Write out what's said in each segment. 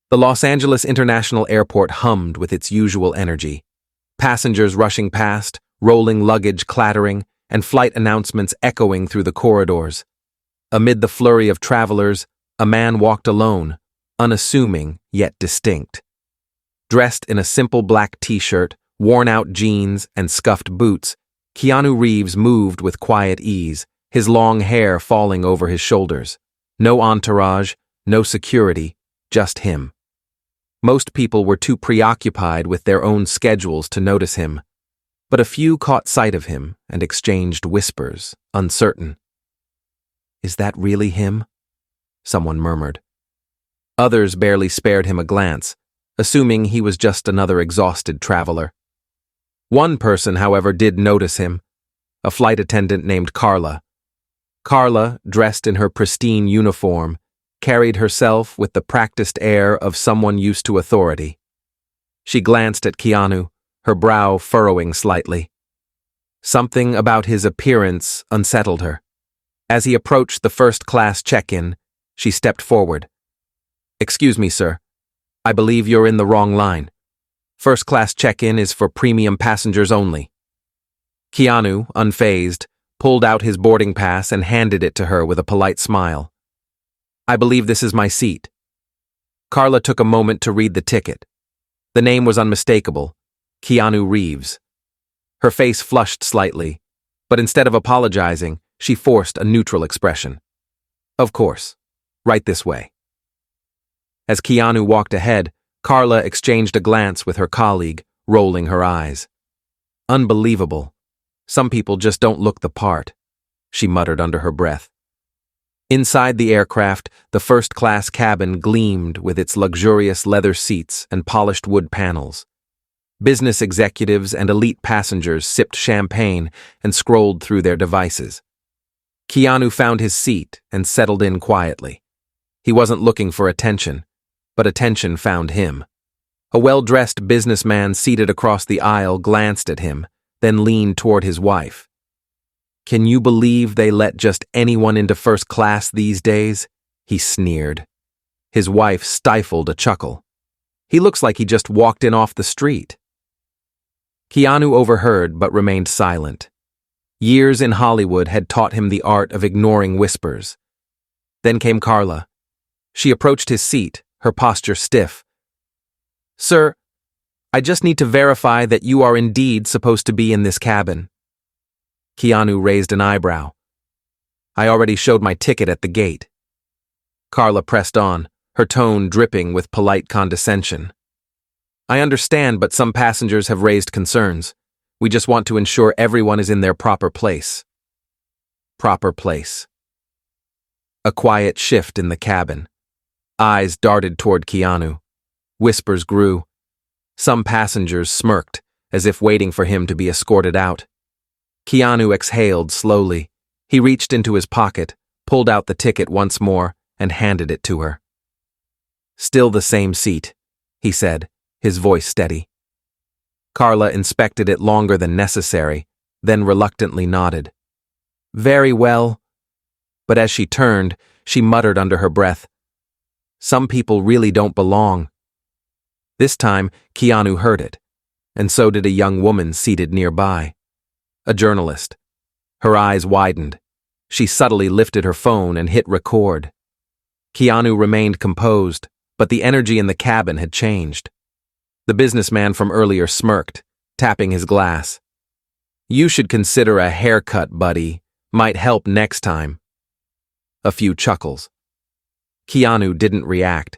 The Los Angeles International Airport hummed with its usual energy. Passengers rushing past, rolling luggage clattering, and flight announcements echoing through the corridors. Amid the flurry of travelers, a man walked alone, unassuming yet distinct. Dressed in a simple black t-shirt, worn-out jeans, and scuffed boots, Keanu Reeves moved with quiet ease, his long hair falling over his shoulders. No entourage, no security, just him. Most people were too preoccupied with their own schedules to notice him, but a few caught sight of him and exchanged whispers, uncertain. "Is that really him?" someone murmured. Others barely spared him a glance, assuming he was just another exhausted traveler. One person, however, did notice him, a flight attendant named Carla. Carla, dressed in her pristine uniform, carried herself with the practiced air of someone used to authority. She glanced at Keanu, her brow furrowing slightly. Something about his appearance unsettled her. As he approached the first-class check-in, she stepped forward. "Excuse me, sir. I believe you're in the wrong line. First-class check-in is for premium passengers only." Keanu, unfazed, pulled out his boarding pass and handed it to her with a polite smile. "I believe this is my seat." Carla took a moment to read the ticket. The name was unmistakable, Keanu Reeves. Her face flushed slightly, but instead of apologizing, she forced a neutral expression. "Of course. Right this way." As Keanu walked ahead, Carla exchanged a glance with her colleague, rolling her eyes. "Unbelievable. Some people just don't look the part," she muttered under her breath. Inside the aircraft, the first-class cabin gleamed with its luxurious leather seats and polished wood panels. Business executives and elite passengers sipped champagne and scrolled through their devices. Keanu found his seat and settled in quietly. He wasn't looking for attention, but attention found him. A well-dressed businessman seated across the aisle glanced at him, then leaned toward his wife. "Can you believe they let just anyone into first class these days?" he sneered. His wife stifled a chuckle. "He looks like he just walked in off the street." Keanu overheard but remained silent. Years in Hollywood had taught him the art of ignoring whispers. Then came Carla. She approached his seat, her posture stiff. "Sir, I just need to verify that you are indeed supposed to be in this cabin." Keanu raised an eyebrow. "I already showed my ticket at the gate." Carla pressed on, her tone dripping with polite condescension. "I understand, but some passengers have raised concerns. We just want to ensure everyone is in their proper place." Proper place. A quiet shift in the cabin. Eyes darted toward Keanu. Whispers grew. Some passengers smirked, as if waiting for him to be escorted out. Keanu exhaled slowly. He reached into his pocket, pulled out the ticket once more, and handed it to her. "Still the same seat," he said, his voice steady. Carla inspected it longer than necessary, then reluctantly nodded. "Very well." But as she turned, she muttered under her breath, "Some people really don't belong." This time, Keanu heard it, and so did a young woman seated nearby. A journalist. Her eyes widened. She subtly lifted her phone and hit record. Keanu remained composed, but the energy in the cabin had changed. The businessman from earlier smirked, tapping his glass. "You should consider a haircut, buddy. Might help next time." A few chuckles. Keanu didn't react.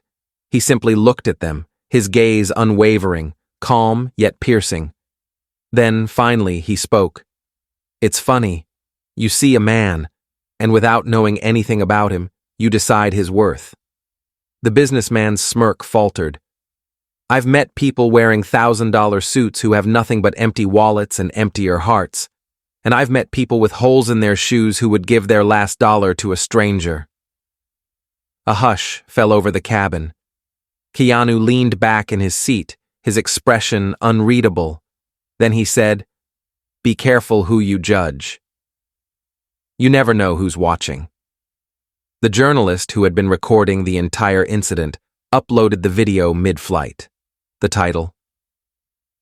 He simply looked at them, his gaze unwavering, calm yet piercing. Then, finally, he spoke. "It's funny. You see a man, and without knowing anything about him, you decide his worth." The businessman's smirk faltered. "I've met people wearing $1,000 suits who have nothing but empty wallets and emptier hearts. And I've met people with holes in their shoes who would give their last dollar to a stranger." A hush fell over the cabin. Keanu leaned back in his seat, his expression unreadable. Then he said, "Be careful who you judge. You never know who's watching." The journalist who had been recording the entire incident uploaded the video mid-flight. The title: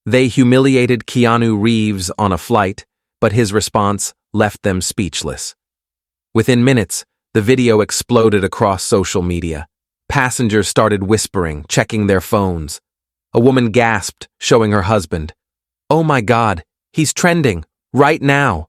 They humiliated Keanu Reeves on a flight, but his response left them speechless. Within minutes, the video exploded across social media. Passengers started whispering, checking their phones. A woman gasped, showing her husband. "Oh my God, he's trending, right now."